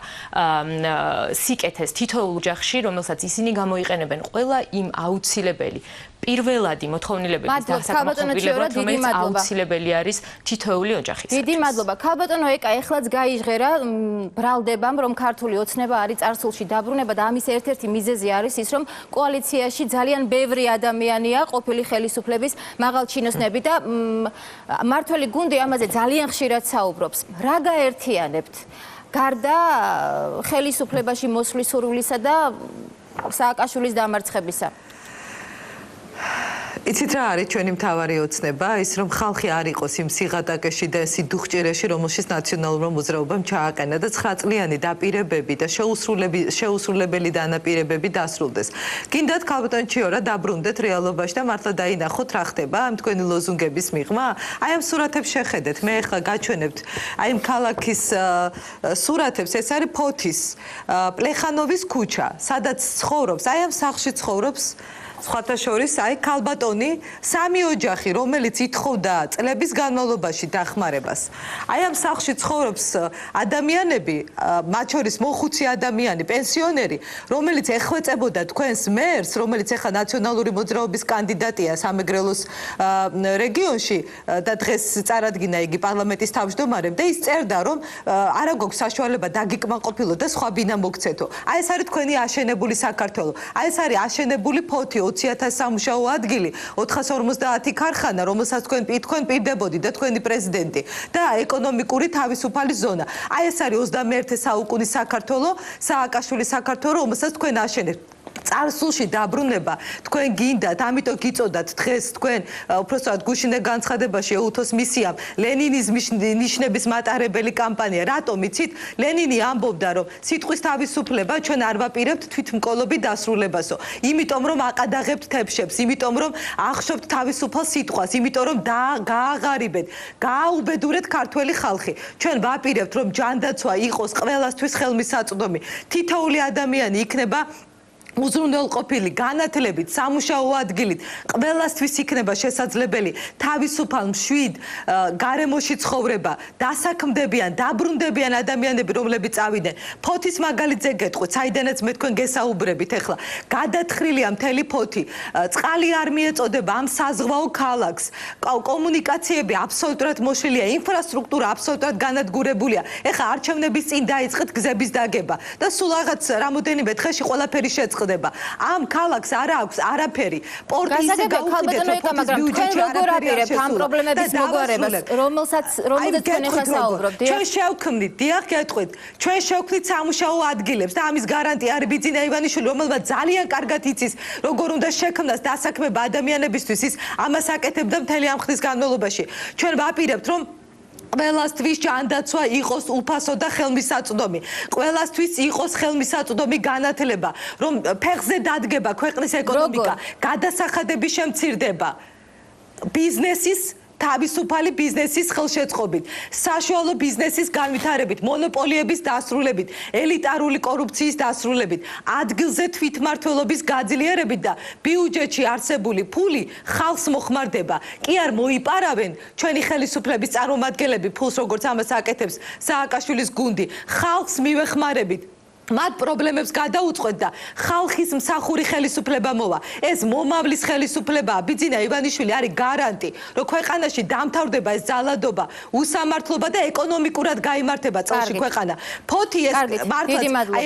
სიკეთეს თითოეულ ოჯახში, რომელსაც ისინი გამოიყენებენ ყველა იმ აუცილებელი პირველადი მოთხოვნილებების დასაკმაყოფილებლად, რომელიც აუცილებელი არის თითოეული ოჯახის. დიდი მადლობა. ქალბატონო ეკა, ეხლაც გაიჟღერა ბრალდებამ, რომ ქართული ოცნება არის წარსულში დაბრუნება და ამის ერთ-ერთი მიზეზი არის ის, რომ კოალიციაში ძალიან ბევრი ადამიანია, ყოფილი ხელისუფლების მაღალჩინოსნები და მართველი გუნდი ამაზე ძალიან ხშირად საუბრობს. რა გაერთიანებთ? გარდა ხელისუფლებაში მოსვლის სურვილისა და სააკაშვილის დამარცხებისა. იცით რა არის ჩვენი მთავარი ოცნება? ის რომ ხალხი არ იყოს იმ სიღატაკეში და სიდუხჭერაში, რომელშიც ნაციონალურმა მოძრაობამ ჩააყენა და 9 წლიანი დაპირებები და შეუსრულებელი დანაპირებები დასრულდეს. გინდათ ქალბატონ ჩიორა დაბრუნდეთ რეალობაში და მართლა დაინახოთ რა ხდება ამ თქვენი ლოზუნგების მიღმა? აი ამ სურათებს შეხედეთ. მე ახლა გაჩვენებთ აი ამ ქალაქის სურათებს. ეს არის ფოთის პლეხანოვის ქუჩა, სადაც ცხოვრობს, აი ამ სახლში ცხოვრობს სხვათა შორის აი ქალბატონი, სამი ოჯახი, რომელიც ითხოვდა წლების განმავლობაში დახმარებას. აი ამ სახლში ცხოვრობს ადამიანები, მათ შორის მოხუცი ადამიანი, პენსიონერი, რომელიც ეხვეწებოდა თქვენს მერს, რომელიც ახლა ნაციონალური მოძრაობის კანდიდატია სამეგრელოს რეგიონში და დღეს წარადგინა იგი პარლამენტის თავმჯდომარემ და ის წერდა, რომ არა გვაქვს საშუალება დაგიკმაყოფილო და სხვა ბინა მოგცეთო. აი ეს არის თქვენი აშენებული საქართველო. აი ეს არის აშენებული ფოთი 20,000 სამუშაო ადგილი, 450 ქარხანა, რომელსაც თქვენ პირდებოდი და თქვენი პრეზიდენტი და ეკონომიკური თავისუფალი ზონა. აი ეს არის 21 საუკუნის საქართველო, სააკაშვილის საქართველო, რომელსაც თქვენ აშენებთ. წარსულში დაბრუნება თქვენ გინდათ, ამიტომ გიწოდათ დღეს თქვენ უпростоად გუშინდე განცხადებაში ეუთოს მისიამ ლენინიზმის ნიშნების მატარებელი კამპანია. რატომ იცით? ლენინი ამბობდა, რომ სიტყვის თავისუფლება ჩვენ არ ვაპირებთ თვითმკვლობის დასრულებასო. იმიტომ რომ აყადაღებთ თებშებს, იმიტომ რომ ახშობთ თავისუფალ სიტყვას, იმიტომ რომ გააღარიბეთ, გააუბედურეთ ქართველი ხალხი. ჩვენ ვაპირებთ რომ ჯანდაცვა იყოს ყველასთვის ხელმისაწვდომი. თითოეული ადამიანი იქნება უზრუნველყოფილი, განათლებით, სამუშაო ადგილით, ყველასთვის იქნება შესაძლებელი თავისუფალ მშვიდ გარემოში ცხოვრება, დასაქმდებიან, დაბრუნდებიან ადამიანები, რომლებიც წავიდნენ. ფოთის მაგალითზე გეტყვით, საიდანაც მე თქვენ გესაუბრებით ახლა. გადათხრილია მთელი ფოთი. წყალი არ მიეწოდება ამ საზღვაო ქალაქს. კომუნიკაციები აბსოლუტურად მოშლილია, ინფრასტრუქტურა აბსოლუტურად განადგურებულია. ახლა არჩევნების წინ დაიწყეთ გზების დაგება და სულ რაღაც რამოდენიმე დღეში ყველაფერი შეწყდება. ამ ქალაქს არ აქვს არაფერი. პორტი ისე გაუქმდეთ, რომ ბიუჯეტი არ აპირებთ ამ პრობლემების მოგვარებას, რომელსაც თქვენ ახლა საუბრობთ. ჩვენ შევქმნით, დიახ, გეტყვით. ჩვენ შევქმნით სამუშაო ადგილებს და ამის გარანტია არის ბიძინა ივანიშვილი, რომელმაც ძალიან კარგად იცის, როგორ უნდა შექმნას დასაქმება ადამიანებისთვის. ის ამას აკეთებდა მთელი ამ ხნის განმავლობაში. ჩვენ ვაპირებთ, რომ ყველასთვის ჯანდაცვა იყოს უფასო და ხელმისაწვდომი. ყველასთვის იყოს ხელმისაწვდომი განათლება, რომ ფეხზე დადგება ქვეყნის ეკონომიკა, გადასახადები შემცირდება. ბიზნესის თავისუფალი ბიზნესის ხელშეწყობით, საშუალო ბიზნესის განვითარებით, მონოპოლიების დასრულებით, ელიტარული კორუფციის დასრულებით, ადგილზე თვითმმართველობის გაძლიერებით და ბიუჯეტში არსებული ფული ხალხს მოხმარდება. კი არ მოიპარავენ ჩვენი ხელისუფლების წარმომადგენლები ფულს, როგორც ამას აკეთებს სააკაშვილის გუნდი. ხალხს მივეხმარებით. მათ პრობლემებს გადაუწყვეთ და ხალხის მსახური ხელისუფლება მოვა. ეს მომავლის ხელისუფლებაა. ბიძინა ივანიშვილი არის გარანტი, რომ ქვეყანაში დამთავრდება ეს ძალადობა, უსამართლობა და ეკონომიკურად გაიმართება წელში ქვეყანა. ფოთი ეს მართლაც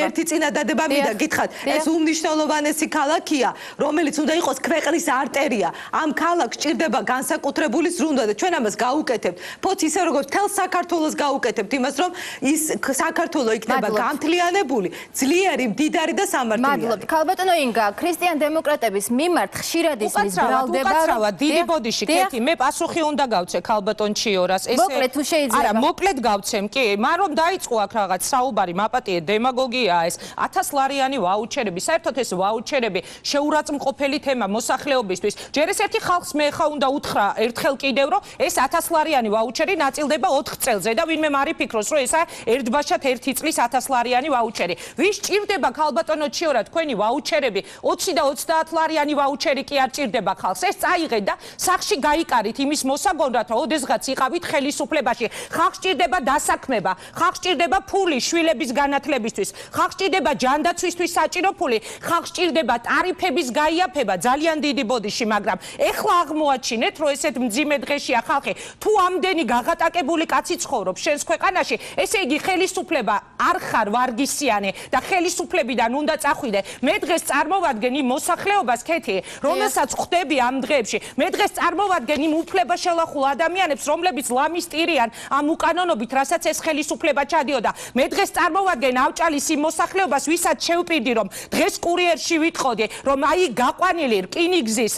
ერთი წინადადება მინდა გითხრათ, ეს უმნიშვნელოვანესი ქალაქია, რომელიც უნდა იყოს ქვეყნის არტერია. ამ ქალაქს ჭირდება განსაკუთრებული ზრუნვა და ჩვენ ამას გაუკეთებთ. ფოთი ისე როგორც მთელ საქართველოს გაუკეთებთ იმას, რომ ის საქართველო იქნება გამთლიანებული. ძლიერი, მდიდარი და სამართლიანი. მადლობთ. ქალბატონო ინგა, ქრისტიან დემოკრატების მიმართ ხშირად ისმის ბრალდება. უკაცრავად, დიდი ბოდიში, კეთი, მე პასუხი უნდა გავცე ქალბატონ ჩიორას. მოკლედ თუ შეიძლება. არა, მოკლედ გავცემ, კი, მაგრამ რომ დაიწყო აქ რაღაც საუბარი, მაპატიე დემაგოგია ეს 1000 ლარიანი ვაუჩერები, საერთოდ ეს ვაუჩერები შეურაცხმყოფელი თემა მოსახლეობისთვის. ჯერ ეს ერთი ხალხს მე ხა უნდა უთხრა ერთხელ კიდევ, რომ ეს 1000 ლარიანი ვაუჩერი ნაწილდება 4 წელზე და ვინმე არ იფიქროს, რომ ესა ერთბაშად 1 წლის 1000 ლარიანი ვაუჩერი. ვის ჭირდება ქალბატონო ჩიორა თქვენი ვაუჩერები 20 და 30 ლარიანი ვაუჩერი კი არ ჭირდება ხალხს ეს წაიღეთ და სახში გაიკარით იმის მოსაგონად რომ ოდესღაც იყავით ხელისუფლებაში ხალხს ჭირდება დასაქმება ხალხს ჭირდება ფული შვილების განათლებისთვის ხალხს ჭირდება ჯანდაცვისთვის საჭირო ფული ხალხს ჭირდება ტარიფების გაიაფება ძალიან დიდი ბოდიში მაგრამ ეხლა აღმოაჩინეთ რომ ესეთ მძიმე დღეშია ხალხი თუ ამდენი გაღატაკებული კაცი ცხოვრობს შენს ქვეყანაში ესე იგი ხელისუფლება არ ხარ ვარგისიანი და ხელისუფლებიდან უნდა წახვიდე. მე დღეს წარმოვადგენ იმ მოსახლეობას ქეთი, რომელსაც ხვდები ამ დღეებში. მე დღეს წარმოვადგენ იმ უფლება შელახულ ადამიანებს, რომლებიც ლამისტირიან ამ უკანონობით, რასაც ეს ხელისუფლება ჩადიოდა. მე დღეს წარმოვადგენ ავჭალის იმ მოსახლეობას, ვისაც შევპირდი, რომ დღეს კურიერში ვიტყოდი, რომ აი გაყვანილი რკინიგზის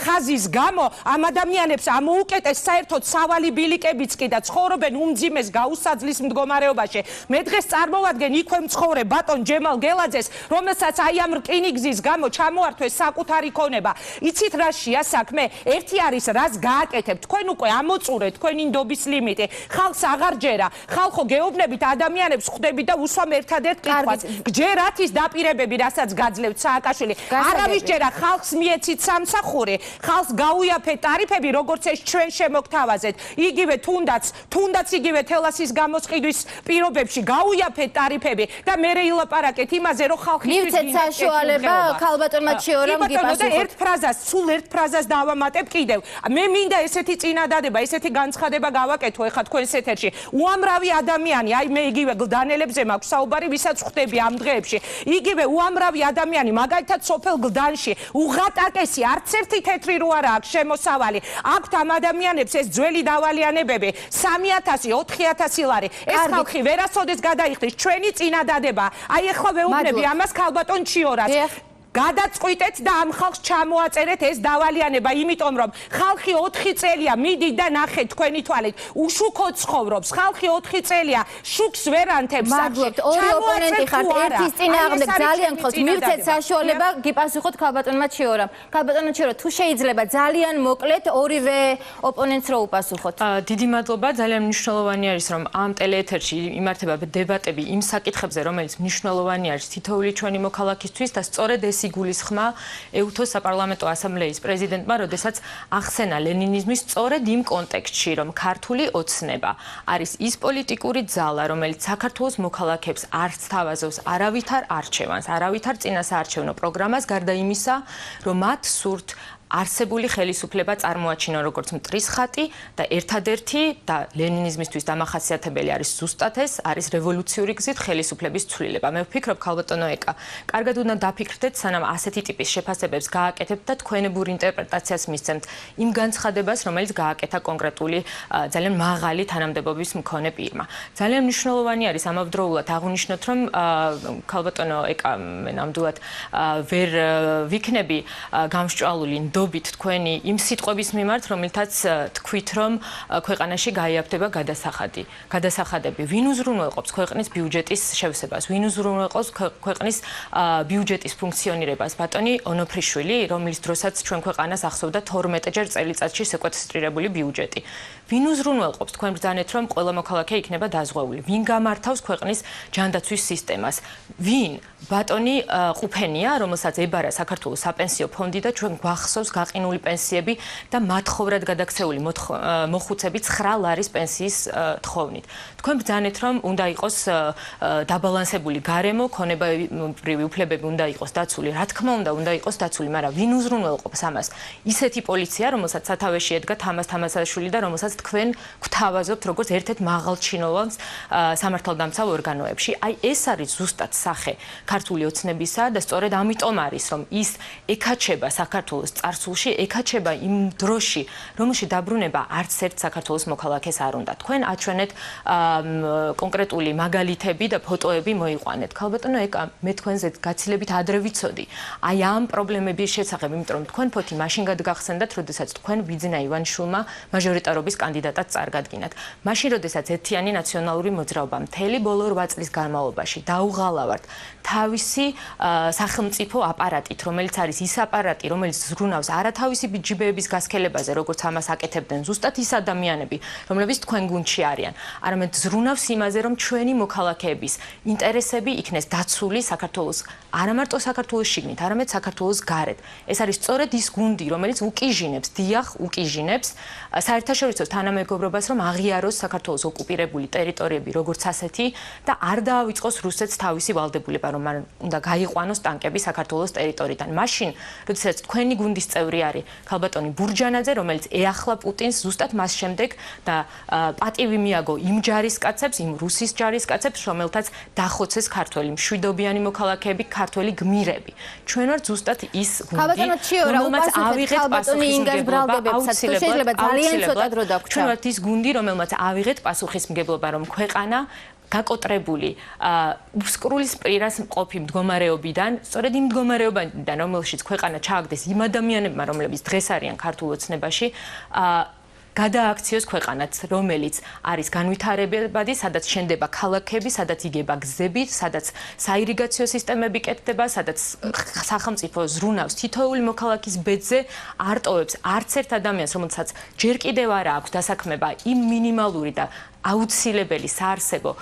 ხაზის გამო ამ ადამიანებს ამოუკეტეს საერთოდ სავალი ბილიკებიც კი და ცხოვრობენ უმძიმეს გაუსაძლის მდგომარეობაში. მე დღეს წარმოვადგენ იქვე მცხოვრე ბატონ ჯემალ გელაძეს, რომელსაც აი ამ რკინიგზის გამო ჩამოართვეს საკუთარი ქონება. იცით რა შეა საქმე? ერთი არის რას გააკეთებ. თქვენ უკვე ამოწურეთ თქვენი ნდობის ლიმიტი. ხალხს აღარ ჯერა. ხალხო გეუბნებით ადამიანებს ხვდები და უსვამ ერთადერთ კითხვას. გჯერათ ის დაპირებები, რასაც გაძლევთ სააკაშვილი. არავის ჯერა ხალხს მიეცით სამსახური. ხალხს გაუიაფეთ ტარიფები, როგორც ეს ჩვენ შემოგთავაზეთ. იგივე თუნდაც იგივე თელასის გამოსყიდვის პირობებში გაუიაფეთ ტარიფები და მე ილაპარაკეთ იმაზე, რომ ხალხისთვის მივცეთ საშუალება ქალბატონმა ჩიორამ გიპასუხოთ. ერთ ფრაზას, სულ ერთ ფრაზას დავამატებ კიდევ. მე მინდა ესეთი წინადადება, ესეთი განცხადება გავაკეთო ეხლა თქვენს ეთერში. უამრავი ადამიანი, აი მე იგივე გლდანელებზე მაქვს საუბარი, ვისაც ხვდები ამ დღეებში. იგივე უამრავი ადამიანი, მაგალითად სოფელ გლდანში, უღატაკესი, არც ერთი თეთრი რო არა აქვს შემოსავალი. აქვთ ამ ადამიანებს ეს ძველი დავალიანებები, 3000, 4000 ლარი. ეს ხალხი ვერასოდეს გადაიხდის ჩვენი წინადადება. აი ახლა ვეუბნები ამას ქალბატონ ჩიორას. გადაწყვიტეთ და ამ ხალხს ჩამოაწერეთ ეს დავალიანება, იმიტომ რომ ხალხი 4 წელია მიდით და ნახეთ თქვენი თვალით, უშუქოდ ცხოვრობს. ხალხი 4 წელია შუქს ვერ ანთებს. მადლობთ, ორი ოპონენტი ხართ, ერთის წინააღმდეგ ძალიან გქონთ, მივცეთ საშუალება გიპასუხოთ ქალბატონმა ჩიორამ. ქალბატონო ჩიორა, თუ შეიძლება ძალიან მოკლედ ორივე ოპონენტს რო უპასუხოთ. დიდი მადლობა, ძალიან მნიშვნელოვანი არის რომ ამ ტელეეთერში იმართება დებატები იმ საკითხებზე, რომელიც მნიშვნელოვანი არის თითოეული ჩვენი მოქალაქისთვის და სწორედ ეს იგულისხმა ეუთოს საპარლამენტო ასამბლეის პრეზიდენტმა, როდესაც ახსენა ლენინიზმის სწორედ იმ კონტექსტში, რომ ქართული ოცნება არის ის პოლიტიკური ძალა, რომელიც საქართველოს მოქალაქეებს არც თავაზობს არავითარ არჩევანს, არავითარ წინასაარჩევნო პროგრამას, გარდა იმისა, რომ მათ სურთ არსებული ხელისუფლება წარმოაჩინონ როგორც მტრის ხატი და ერთადერთი და ლენინიზმისთვის დამახასიათებელი არის ზუსტად ეს, არის რევოლუციური გზით ხელისუფლების ცვლილება. მე ვფიქრობ, ქალბატონო ეკა, კარგად უნდა დაფიქრდეთ, სანამ ასეთი ტიპის შეფასებებს გააკეთებთ და თქვენებურ ინტერპრეტაციას მისცემთ იმ განცხადებას, რომელიც გააკეთა კონკრეტული ძალიან მაღალი თანამდებობის მქონე პირმა. ძალიან მნიშვნელოვანი არის ამავდროულად აღვნიშნოთ, რომ ქალბატონო ეკა, მე ნამდვილად ვერ ვიქნები გამსჭვალული დობით თქვენი იმ სიტყვების მიმართ, რომელთაც თქვით, რომ ქვეყანაში გაიაფდება გადასახადები. ვინ უზრუნველყოფს ქვეყნის ბიუჯეტის შევსებას, ვინ უზრუნველყოფს ქვეყნის ბიუჯეტის ფუნქციონირებას? ბატონი ონოფრიშვილი, რომლის დროსაც ჩვენ ქვეყანას ახსოვდა 12-ჯერ წელიწადში სეკვესტრირებული ბიუჯეტი. ვინ უზრუნველყოფს? თქვენ ბრძანეთ, რომ ყველა მოქალაქე იქნება დაზღვეული. ვინ გამართავს ქვეყნის ჯანდაცვის სისტემას? ვინ? ბატონი ყუფენია, რომელსაც ებარა საქართველოს საპენსიო ფონდი და ჩვენ გვახსოვს გაყინული პენსიები და მათხოვრად გადაქცეული მოხუცები 9 ლარის პენსიის თხოვნით. თქვენ ბრძანეთ, რომ უნდა იყოს დაბალანსებული გარემო, ქონებრივი უფლებები უნდა იყოს დაცული. რა თქმა უნდა იყოს დაცული, მაგრამ ვინ უზრუნველყოფს ამას? ისეთი პოლიცია, რომელსაც სათავეში ედგა თამაზ თამაზაშვილი და რომელსაც თქვენ გვთავაზობთ როგორც ერთ-ერთ მაღალჩინოვანს სამართალდამცავ ორგანოებში. აი ეს არის ზუსტად სახე ქართული ოცნებისა და სწორედ ამიტომ არის, რომ ის ეკაჩება საქართველოს წარსულში, ეკაჩება იმ დროში, რომელშიც დაბრუნება არც ერთ საქართველოს მოქალაქეს არ უნდა. თქვენ აჩვენეთ კონკრეტული მაგალითები და ფოტოები მოიყვანეთ. ქალბატონო ეკა, მე თქვენზე გაცილებით ადრე ვიცოდი. აი ამ პრობლემების შესახებ, იმიტომ რომ თქვენ ფოთი მაშინ გადაგახსენდათ, როდესაც თქვენ ბიძინა ივანიშვილმა მაჟორიტარობის კანდიდატად წარგადგინათ. მაშინ, როდესაც ერთიანი ნაციონალური მოძრაობა მთელი ბოლო 8 წლის განმავლობაში დაუღალავართ თავისი სახელმწიფო აპარატით, რომელიც არის ის აპარატი, რომელიც ზრუნავს არათავისი ჯიბეების გასქელებაზე, როგორც ამას აკეთებდნენ ზუსტად ის ადამიანები, რომლებიც თქვენ გუნდში არიან. არამედ ზრუნავს იმაზე, რომ ჩვენი მოქალაქეების ინტერესები იქნეს დაცული საქართველოს, არა მარტო საქართველოს შიგნით, არამედ საქართველოს გარეთ. ეს არის სწორედ ის გუნდი, რომელიც უკიჟინებს, დიახ, უკიჟინებს საერთაშორისო თანამეგობრობას, რომ აღიაროს საქართველოს ოკუპირებული ტერიტორიები როგორც ასეთი და არ დაავიწყოს რუსეთს თავისი ვალდებულება, რომ მან უნდა გაიყვანოს ტანკები საქართველოს ტერიტორიიდან. მაშინ, როდესაც თქვენი გუნდის წევრი არის ქალბატონი ბურჯანაძე, რომელიც ეახლა პუტინს ზუსტად მას შემდეგ და პატივი მიაგო იმ ჯარისკაცებს, იმ რუსის ჯარისკაცებს, რომელთაც დახოცეს ქართველი მშვიდობიანი მოქალაქეები, ქართველი გმირები. ჩვენ ვართ ზუსტად ის გუნდი, რომელმაც ავიღეთ პასუხისმგებლობა, შეიძლება ძალიან ცოტა დრო დაგვრჩა. ჩვენ ვართ ის გუნდი, რომელმაც ავიღეთ პასუხისმგებლობა, რომ ქვეყანა გაკოტრებული უსკრულის პირას მყოფი მდგომარეობიდან, სწორედ იმ მდგომარეობიდან, რომელშიც ქვეყანა ჩააგდეს იმ ადამიანებმა, რომლებიც დღეს არიან ქართულ ოცნებაში, გადააქციოს ქვეყანაც, რომელიც არის განვითარებადი, სადაც შენდება ქალაქები, სადაც იგება გზები, სადაც საირიგაციო სისტემები კეთდება, სადაც სახელმწიფო ზრუნავს თითოეული მოქალაქის ბედზე, არ ტოვებს არც ერთ ადამიანს, რომელსაც ჯერ კიდევ არ აქვს დასაქმება იმ მინიმალური და აუცილებელი საარსებო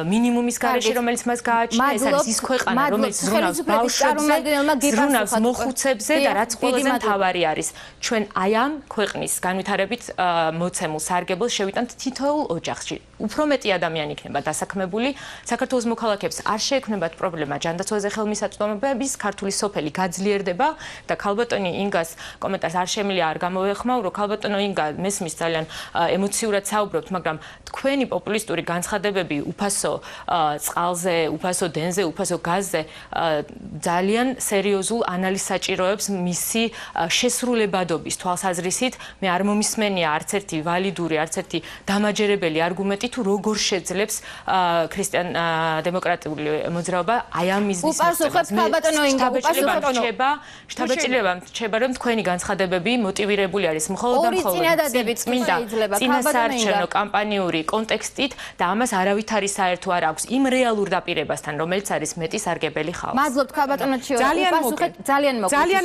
მინიმუმის გარეშე, რომელიც მას გააჩნია, ეს არის ის ქვეყანა, რომელიც ზრუნავს ბავშვებზე, ზრუნავს მოხუცებზე და რაც ყველაზე მთავარი არის, ჩვენ აი ამ ქვეყნის განვითარებით მოცემულ სარგებელს შევიტანთ თითოეულ ოჯახში. უფრო მეტი ადამიანი იქნება დასაქმებული, საქართველოს მოქალაქეებს არ შეექმნებათ პრობლემა ჯანდაცვაზე ხელმისაწვდომების, ქართული სოფელი გაძლიერდება და ქალბატონი ინგას კომენტარს არ შემიძლია არ გამოვეხმაურო, ქალბატონო ინგა მესმის ძალიან ემოციურად საუბრობთ, მაგრამ თქვენი პოპულისტური განცხადებები უფასო წყალზე, უფასო დენზე, უფასო გაზზე ძალიან სერიოზულ ანალიზს საჭიროებს მისი შესრულებადობის თვალსაზრისით. მე არ მომისმენია არც ერთი ვალიდური, არც ერთი დამაჯერებელი არგუმენტი თუ როგორ შეძლებს ქრისტიან დემოკრატიული მოძრაობა აი ამ მიზნის უპასუხებთ ქალბატონო ინგა, შთაბეჭდილებამ რჩება, რომ თქვენი განცხადებები მოტივირებული არის მხოლოდ და მხოლოდ წინასაარჩევნო კამპანიური კონტექსტით და ამას არავით არის საერთო არ აქვს იმ რეალურ დაპირებასთან, რომელიც არის მეტი სარგებელი ხალხს. მადლობთ ქალბატონო ჩიორა, უპასუხეთ ძალიან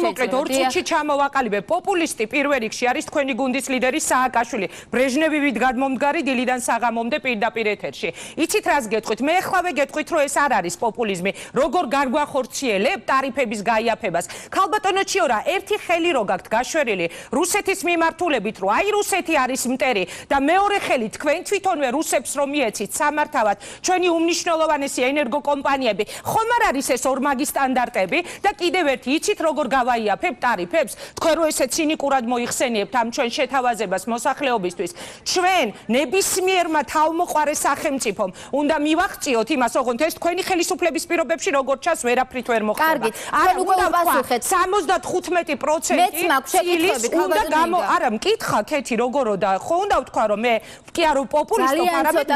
მოკლედ 2 წუთში ჩამოვაყალიბე. პოპულისტი პირველ რიგში არის თქვენი გუნდის ლიდერი სააკაშვილი. ბრეჟნევივით გადმომდგარი დილიდან საღამომდე პირდაპირ ეთერში. იცით რას გეტყვით? მე ახლავე გეტყვით, რომ ეს არ არის პოპულიზმი. როგორ გარგვახორციელებ ტარიფების გაიაფებას. ქალბატონო ჩიორა, ერთი ხელი რო გაქვთ გაშვერილი რუსეთის მიმართულებით, რომ აი რუსეთი არის მტერი და მეორე ხელი თქვენ თვითონვე რუსებს რომ მიეცით სამართავად ჩვენი უმნიშვნელოვანესი ენერგოკომპანიები. ხომ არ არის ეს ორმაგი სტანდარტები და კიდევ ერთი იცით როგორ გავაიაფებ ტარიფებს? თქვენ რო ესე ცინიკურად მოიხსენიებთ ამ ჩვენ შეთავაზებას მოსახლეობისთვის. ჩვენ ნებისმიერმა თავმოყარე სახელმწიფომ უნდა მივაღწიოთ იმას, ოღონდ ეს თქვენი ხელისუფლების პირობებში როგორ ჩანს ვერაფრით ვერ მოხდება. კარგით, არ უკვე ვაპასუხეთ. 75% ცილის უნდა გამო არა მკითხა ქეთი როგორო და ხო უნდა ვთქვა რომ მე კი არ პოპულისტო არამედ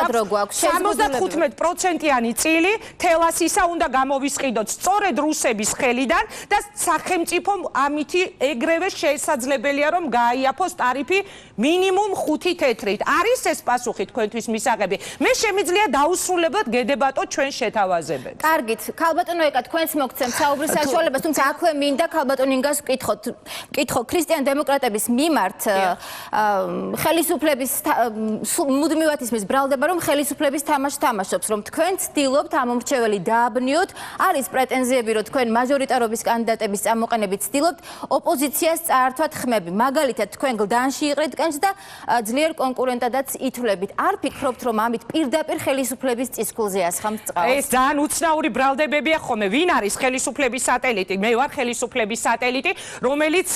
75%-იანი წილი თელასისა უნდა გამოვისყიდოთ სწორედ რუსების ხელიდან და სახელმწიფომ ამითი ეგრევე შესაძლებელია რომ გააიაფოს ტარიფი მინიმუმ 5 თეთრით. არის ეს პასუხი თქვენთვის მისაღები? მე შემიძლია დაუსრულებლად გედებატო ჩვენ შეთავაზებებს. კარგით, ქალბატონო ეკა თქვენს მოგცემთ საუბრის საშუალებას, თუმცა აქვე მინდა ქალბატონ ინგას ვკითხო ქრისტიან დემოკრატების მიმართ ხელისუფლების მუდმივად ისმის ბრალდება რომ ხელისუფლების თამაშს თამაშობს, რომ თქვენ ცდილობთ ამ მომრჩეველი დააბნიოთ, არის პრეტენზიები რომ თქვენ მაჟორიტარობის კანდიდატების წამოყენებით ცდილობთ ოპოზიციას წაართვათ ხმები. მაგალითად თქვენ გლდანში იყრით კენჭს და ძლიერ კონკურენტადაც ითვლებით. არ ფიქრობთ რომ ამით პირდაპირ ხელისუფლების წისქვილზე ასხამთ წყალს? ეს ძალიან უცნაური ბრალდებებია ხოლმე. ვინ არის ხელისუფლების სატელიტი? მე ვარ ხელისუფლების სატელიტი, რომელიც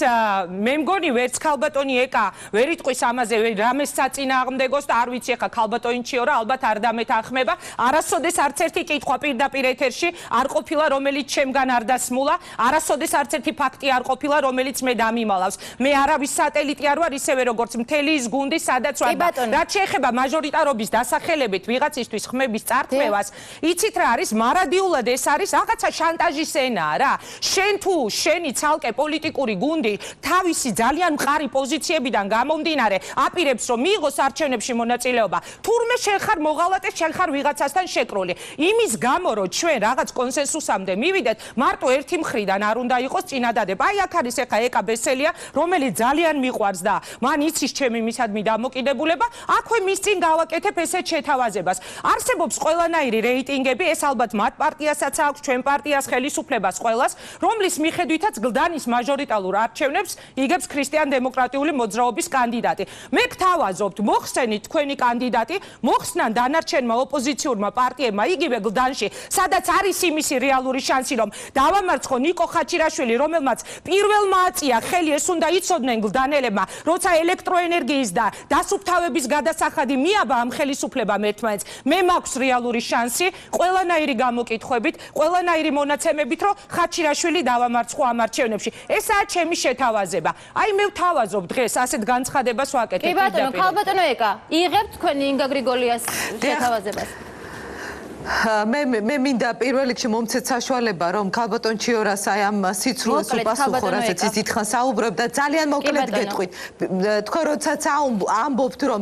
მე მგონი ვერც ქალბატონი ეკა ვერ იტყვის ამაზე რამეს საწინააღმდეგოს და არ ვიცი ახლა ქალბატონი ჩიორა ალბათ არ დამეთანხმება. არასოდეს არც ერთი კითხვა პირდაპირ ეთერში არ ყოფილა რომელიც ჩემგან არ დასმულა. არასოდეს არც ერთი ფაქტი არ ყოფილა რომელიც მე დამიმალავს. მე არავის სატელიტი არ ვარ ისევე როგორც მთელი ის გუნდი სადაც ვარ. რაც შეეხება მაჟორიტარობის დასახელებით ვიღაცისთვის ხმების წართმევას, იცით რა არის? მარადიულად ეს არის რაღაცა შანტაჟის ენაა რა. შენ თუ შენი ცალკე პოლიტიკური გუნდი თავისი ძალიან მყარი პოზიციებიდან გამომდინარე აპირებს რომ მიიღოს არჩევნებში მონაწილეობა, თურმე შენ ხარ მოღალატე, შენ ხარ ვიღაცასთან შეკრული. იმის გამო რომ ჩვენ რაღაც კონსენსუსამდე მივიდეთ, მარტო ერთი მხრიდან არ უნდა იყოს წინადადება. აი აქ არის ეხა ეკა ბესელია, რომელიც ძალიან მიყვარს და მან იცის ჩემი მისადმი დამოკიდებულება, აქვე მის წინ გავაკეთებ ესეთ შეთავაზებას. არსებობს ყველანაირი რეიტინგები, ეს ალბათ მათ პარტიასაც აქვს, ჩვენ პარტიას, ხელისუფლებას ყველას, რომლის მიხედვითაც გლდანის მაჟორიტარულ არჩევნებს იგებს ქრისტიან დემოკრატიული მოძრაობის კანდიდატი. მე გთავაზობთ, მოხსენით თქვენი კანდიდატი, მოხსნან დანარჩენმა ოპოზიციურმა პარტიებმა იგივე გლდანში, სადაც არის იმისი რეალური შანსი, რომ დავამარცხო ნიკო ხაჩირაშვილი, რომელმაც პირველმა აწია ხელი, ეს უნდა იცოდნენ გლდანელებმა, როცა ელექტროენერგიის და დასუფთავების გადასახადი მიაბა ამ ხელისუფლებამ ერთმანეთს. მე მაქვს რეალური შანსი, ყველანაირი გამოკითხვებით, ყველანაირი მონაცემებით, რომ ხაჩირაშვილი დავამარცხო ამ არჩევნებში. ესაა ჩემი შეთავაზება. აი მე ვთავაზობ დღეს ასეთ განცხადებას ვაკეთებ. კი ბატონო, ქალბატონო ეკა, იღებთ თქვენ ინგა გრიგოლიას შეთავაზებას? მე მინდა პირველ რიგში მომცეთ საშუალება რომ ქალბატონ ჩიორას აი ამ სიცრუეს უპასუხო, რასაც ის დიდხანს საუბრობ და ძალიან მოკლედ გეტყვით. თქვენ როდესაც ამბობთ რომ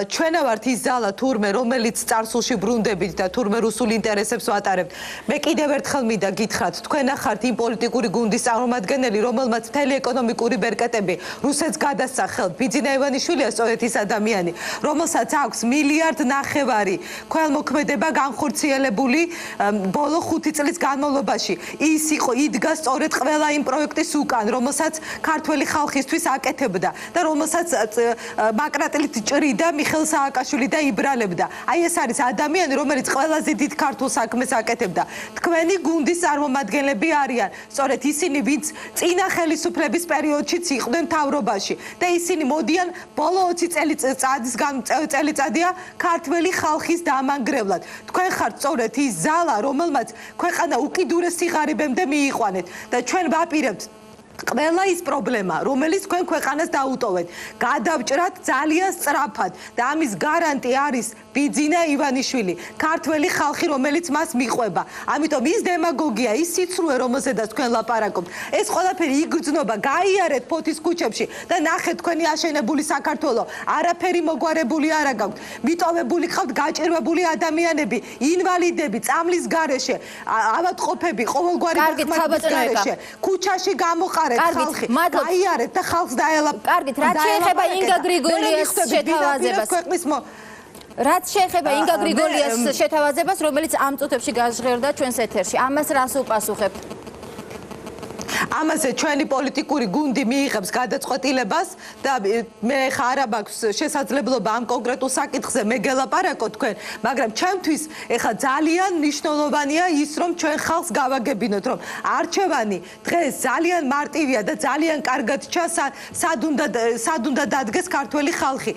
ჩვენ ვართ ის ძალა თურმე რომელიც წარსულში ბრუნდებით და თურმე რუსულ ინტერესებს ვატარებთ. მე კიდევ ერთხელ მინდა გითხრათ, თქვენ ახართ იმ პოლიტიკური გუნდის წარმომადგენელი, რომელმაც მთელი ეკონომიკური ბერკეტები რუსეთს გადასცა ხელთ. ბიძინა ივანიშვილია სწორედ ის ადამიანი, რომელსაც აქვს 1,5 მილიარდი ქველმოქმედება განხორციელებული ბოლო 5 წლის განმავლობაში. ის იყო იდგა სწორედ ყველა იმ პროექტის უკან, რომელსაც ქართველი ხალხისთვის აკეთებდა და რომელსაც მაკრატელით ჭრიდა მიხეილ სააკაშვილი და იბრალებდა. აი ეს არის ადამიანი, რომელიც ყველაზე დიდ ქართულ საქმეს აკეთებდა. თქვენი გუნდის წარმომადგენლები არიან სწორედ ისინი, ვინც წინა ხელისუფლების პერიოდშიც იყვნენ მთავრობაში და ისინი მოდიან ბოლო 20 წელიწადია ქართველი ხალხის დამანგრევლად. თქვენ ხართ სწორედ ის ზალა, რომელმაც ქვეყანა უკიდურეს სიღარიბემდე მიიყვანეთ და ჩვენ ვაპირებთ ყველა ის პრობლემა, რომელიც თქვენ ქვეყანას დაუტოვეთ, გადავჭრათ ძალიან სწრაფად და ამის გარანტი არის ბიძინა ივანიშვილი, ქართველი ხალხი, რომელიც მას მიყვება. ამიტომ ის დემაგოგია, ის სიცრუე, რომელზედაც თქვენ ლაპარაკობთ, ეს ყველაფერი იგრძნობა, გაიარეთ ფოთის ქუჩებში და ნახეთ თქვენი აშენებული საქართველო. არაფერი მოგვარებული არ გაქვთ. მიტოვებული ხავთ გაჭირვებული ადამიანები, ინვალიდები, წამლის გარეშე, ავადმყოფები, ყოველგვარი დახმარების გარეშე. ქუჩაში გამოყარეთ ხალხი. გაიარეთ და ხალხს დაელაპარაკეთ. კარგით, რაც შეეხება ინგა გრიგოლიას შეთავაზებას. რაც შეეხება ინგა გრიგოლიას შეთავაზებას, რომელიც ამ წუთებში გაჟღერდა ჩვენს ეთერში. ამას რას უპასუხებთ? ამაზე ჩვენი პოლიტიკური გუნდი მიიღებს გადაწყვეტილებას და მე ხა არ მაქვს შესაძლებლობა ამ კონკრეტულ საკითხზე მე გელაპარაკო თქვენ, მაგრამ ჩემთვის ეხა ძალიან მნიშვნელოვანია ის, რომ ჩვენ ხალხს გავაგებინოთ, რომ არჩევანი დღეს ძალიან მარტივია და ძალიან კარგად ჩანს, სად უნდა დადგეს ქართველი ხალხი.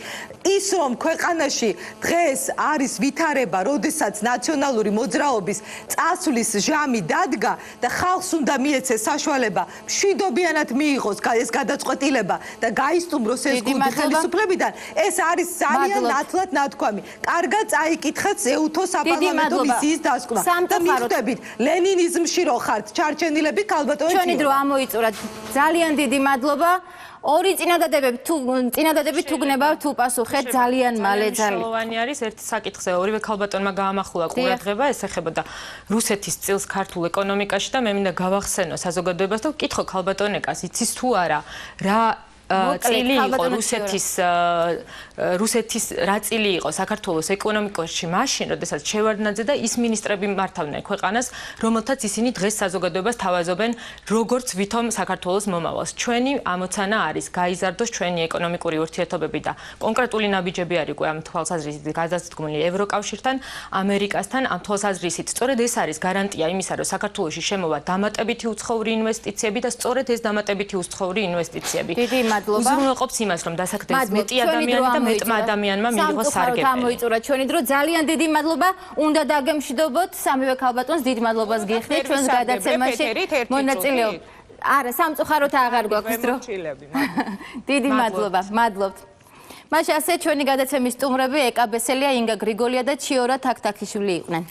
ის რომ ქვეყანაში დღეს არის ვითარება, როდესაც ნაციონალური მოძრაობის წასვლის ჟამი დადგა და ხალხს უნდა მიეცეს საშუალება მშვიდობიანად მიიღოს ეს გადაწყვეტილება და გაისტუმროს ეს გუნდი ხელისუფლებიდან, ეს არის ძალიან ნათლად ნათქვამი. კარგად წაიკითხეთ ეუთო საპარლამენტო მისიის დასკვნა და მიხვდებით ლენინიზმში რო ხართ ჩარჩენილები ქალბატონი ჩვენი დრო ამოიწურა. ძალიან დიდი მადლობა. ორი წინადადები თუ გნებავთ უპასუხეთ ძალიან მალე. მნიშვნელოვანი არის ერთ საკითხზე ორივე ქალბატონმა გაამახვილა ყურადღება, ეს ეხებოდა რუსეთის წილს ქართულ ეკონომიკაში და მე მინდა გავახსენო საზოგადოებას და ვკითხო ქალბატონეკას, იცის თუ არა რა წილი იყო რუსეთის რა წილი იყო საქართველოს ეკონომიკაში მაშინ, როდესაც შევარდნაძე და ის მინისტრები მართავდნენ ქვეყანას, რომელთაც ისინი დღეს საზოგადოებას თავაზობენ, როგორც ვითომ საქართველოს მომავალს. ჩვენი ამოცანა არის გაიზარდოს ჩვენი ეკონომიკური ურთიერთობები და კონკრეტული ნაბიჯები არ იყო ამ თვალსაზრისით გადადგმული ევროკავშირთან, ამერიკასთან, ამ თვალსაზრისით სწორედ ეს არის გარანტია იმისა, რომ საქართველოში შემოვა დამატებითი უცხოური ინვესტიციები და სწორედ ეს დამატებითი უცხოური ინვესტიციები. უზრუნველყოფს იმას, რომ დასაქმდეს მეტი ადამიანი და მეტმა ადამიანმა მიიღოს სარგებელი. ამოიწურა ჩვენი დრო. ძალიან დიდი მადლობა. უნდა დაგემშვიდობოთ სამივე ქალბატონს. დიდ მადლობას გიხდით ჩვენს გადაცემაში მონაწილეობ. არა, სამწუხაროდ აღარ გვაქვს დრო. დიდი მადლობა. მადლობთ. მაშინ ასე ჩვენი გადაცემის სტუმრები ეკა ბესელია, ინგა გრიგოლია და ჩიორა თაქთაქიშვილი იყვნენ.